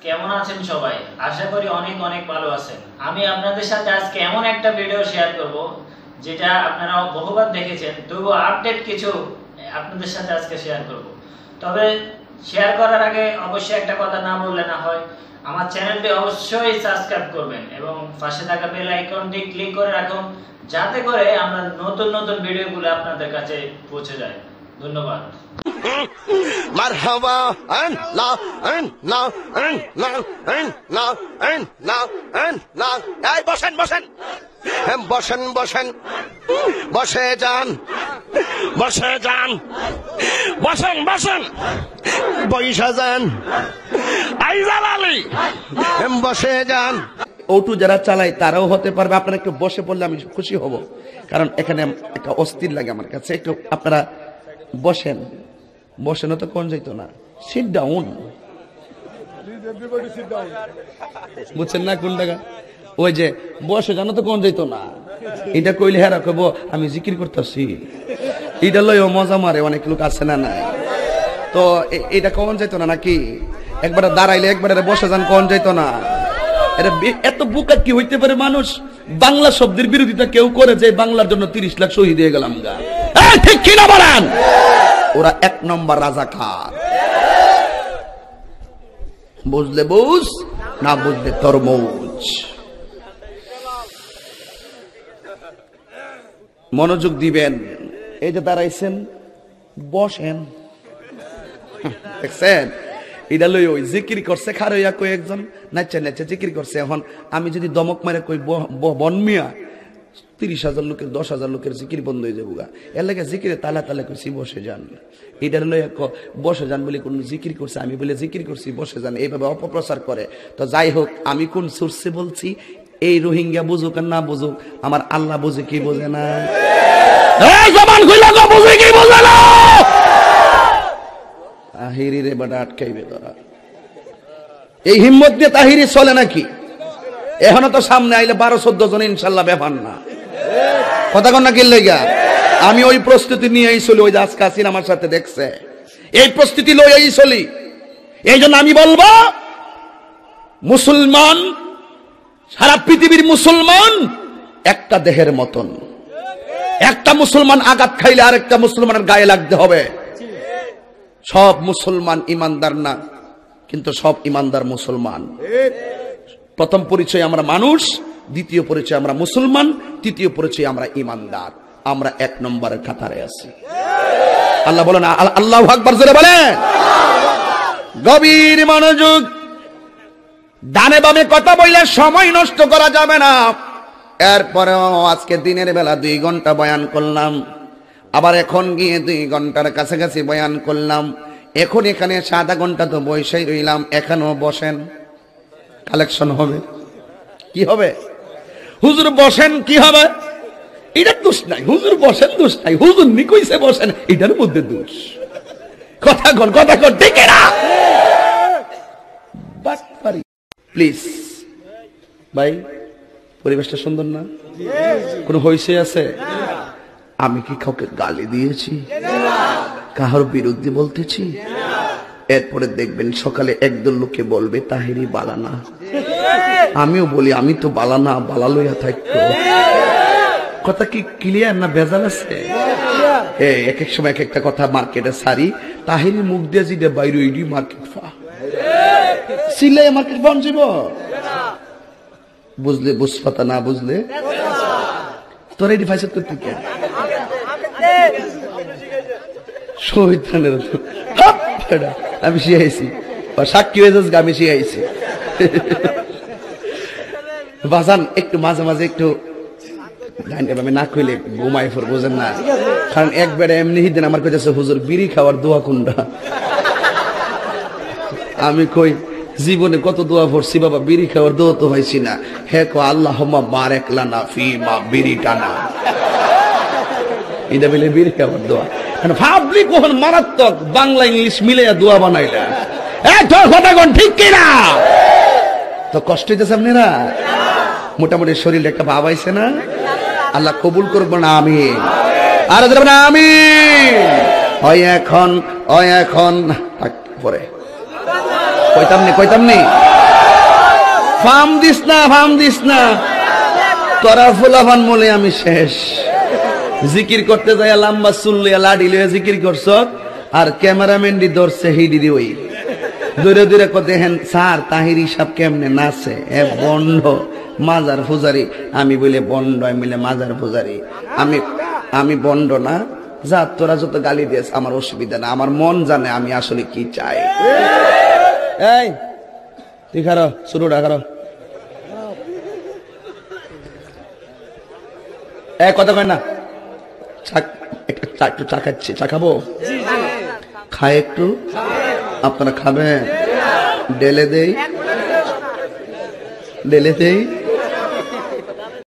কেমন আছেন সবাই? আশা করি অনেক অনেক ভালো আছেন। আমি আপনাদের সাথে আজকে এমন একটা ভিডিও শেয়ার করব যেটা আপনারা বহুবার দেখেছেন, তবু আপডেট কিছু আপনাদের সাথে আজকে শেয়ার করব। তবে শেয়ার করার আগে অবশ্যই একটা কথা না বললে না হয়, আমার চ্যানেলটি অবশ্যই সাবস্ক্রাইব করবেন এবং পাশে থাকা বেল আইকনটি ক্লিক করে রাখুন, যাতে করে আমরা নতুন নতুন ভিডিওগুলো আপনাদের কাছে পৌঁছে যায়। ধন্যবাদ। মারহাবা এই বসেন বসেন বসেন বসেন বসে যান বসে যান বসেন বসেন বৈশা যান আইজাল আলী বসে যান। অটো যারা চালায় তারাও হতে পারবে। আপনারা একটু বসে পড়লে আমি খুশি হব, কারণ এখানে একটা অস্থির লাগে আমার কাছে। একটু আপনারা বসেন, বসেন তো কোন যাইতো না, সিট ডাউন, বুঝছেন না কোন টাকা ওই যে বসে জানো তো কোন যাইতো না। এটা কইলে হেরা কইব আমি জিকির করতেছি, এটা লইও মজা মারে অনেক লোক আছে না নাই, তো এটা কোন যাইতো না নাকি? একবারে দাঁড়াইলে একবারে বসে যান কোন যাইতো না। এত বুকা কি হইতে পারে মানুষ? বাংলা শব্দের বিরোধিতা কেউ করে যে বাংলার জন্য 30 লাখ শহীদ হয়ে গেলাম গা, ঠিক কিনা বলেন? ওরা 1 নম্বর রাজাকার। বুঝলে বুঝ, না বুঝলে তরমুজ। মনোযোগ দিবেন। এই যে দাঁড়াইছেন, বসেন, দেখছেন? এটা লই ওই জিকির করছে খারইয়া কই একজন নাচে নাচে জিকির করছে। এখন আমি যদি দমক মারে কই বনমিয়া 30,000 লোকের 10,000 লোকের জিকির বন্ধ হয়ে যাবো গা। এর লাগে জিকিরে তালা তালা কইছি বসে যান। এটা লইয়া বসে যান বলে কোন জিকির করছে, আমি বলে জিকির করছি বসে যান, এইভাবে অপপ্রচার করে। তো যাই হোক, আমি কোন সোর্সে বলছি, এই রোহিঙ্গা বুঝুক আর না বুঝুক, আমার আল্লাহ বুঝে কি বোঝে না? এই জবান খুইলা গো, বুঝে কি বোঝে না? তাহিরি রে বাড়া আটকাইবে তোরা। এই হিম্মত দিয়ে তাহিরি চলে নাকি? এখনো তো সামনে আইলে 12-14 জন ইনশাল্লাহ ব্যাপার না। কথা কন না কি লইগা? আমি ওই প্রস্তুতি নিয়েই চলি। ওই যে আজকে আসিন আমার সাথে দেখছে, এই প্রস্তুতি লইয়াই চলি। এই জন্য আমি বলবো, মুসলমান, সারা পৃথিবীর মুসলমান একটা দেহের মতন। একটা মুসলমান আঘাত খাইলে আরেকটা মুসলমানের গায়ে লাগতে হবে। সব মুসলমান ইমানদার না, কিন্তু সব ইমানদার মুসলমান। প্রথম পরিচয় আমরা মানুষ, দ্বিতীয় পরিচয় আমরা মুসলমান, তৃতীয় পরিচয় আমরা ইমানদার। আমরা 1 নম্বরের কাতারে আছি। আল্লাহ বলেন, আল্লাহু আকবার জোরে বলেন। গভীর মনোযোগ। ডানে বামে কথা বললে সময় নষ্ট করা যাবে না। এরপরেও আজকে দিনের বেলা 2 ঘন্টা বয়ান করলাম, আবার এখন গিয়ে 2 ঘন্টার কাছাকাছি বয়ান করলাম। এখন এখানে 7 ঘন্টা তো বসেই রইলাম। এখানেও বসেন, কালেকশন হবে। কি হবে? হুজুর বসেন, কি হবে? এটা দোষ নাই। হুজুর বসেন, দোষ নাই। হুজুর নি কইছে বসেন, এটার মধ্যে দোষ। কথা কন, কথা কন, ঠিক না? বাটপারি। প্লিজ ভাই, পরিবেশটা সুন্দর না? কোনো হইছে আছে? আমি কি কাউকে গালি দিয়েছি? কাহার বিরুদ্ধে বলতেছি? এরপরে দেখবেন সকালে একদল লোকে বলবে তাহিরি বালানা। আমিও বলি আমি তো বালানা, বালা লইয়া থাকতো। কথা কি ক্লিয়ার না ভেজাল আছে? এক এক সময় এক একটা কথা মার্কেটে সারি, তাহিরি মুখ দিয়ে যেটা বাইরে ওইডি মার্কেট ফা সিলাই মার্কেট বন যাব। বুঝলে বুঝপাতা, না বুঝলে তোর এই ডিভাইস করতে কে শহীদানের আমি শিখাইছি, সাক্ষী হয়ে যাস, আমি শিখাইছি। বাজান একটু মাঝে মাঝে একটু আমি না কইলে ঘুমাই ফোর, বোঝেন না? কারণ একবারে এমনি দিন আমার কাছে হুজুর বিড়ি খাওয়ার দোয়া কোনটা? আমি কই জীবনে কত দোয়া পড়ছি বাবা, বিড়ি খাওয়ার দোয়া তো হয়েছি না। হে কো আল্লাহুম্মা বারিক লানা ফিমা বিড়ি টানা, এটা বলে বিড়ি খাওয়ার দোয়া। ভাবলি কখন মারাত্মক বাংলা ইংলিশ মিলে দোয়া বানাইলা। কথা কোন ঠিক কিনা? তো কষ্ট হইতেছে আপনারা? মোটামুটি শরীরে একটা ভাব আইছে না? আল্লাহ কবুল করবো না? আমি আর আমি ওই এখন পরে কইতাম নি ফার্ম দিস না তোরা ফুলাফান মনে আমি শেষ। জিকির করতে যাই লম্বা চুল লইয়া লাডি লইয়া জিকির করছ, আর ক্যামেরাম্যান দি ধরছে হিডি দি ওই দূরে দূরে কত হেন স্যার তাহির হিসাব কেমনে নাচে এ বন্ড মাজার পূজারি। আমি বলে বন্ড, আমি বলে মাজার পূজারি। আমি বন্ড না, যা তোরা যত গালি দিয়েছ আমার অসুবিধা না, আমার মন জানে আমি আসলে কি চাই। এই তুই খারো, শুরুটা খারো। কথা কয় না, একটু চা খাচ্ছি, চা খাবো, খায় একটু, আপনারা খাবেন? ডেলে দেই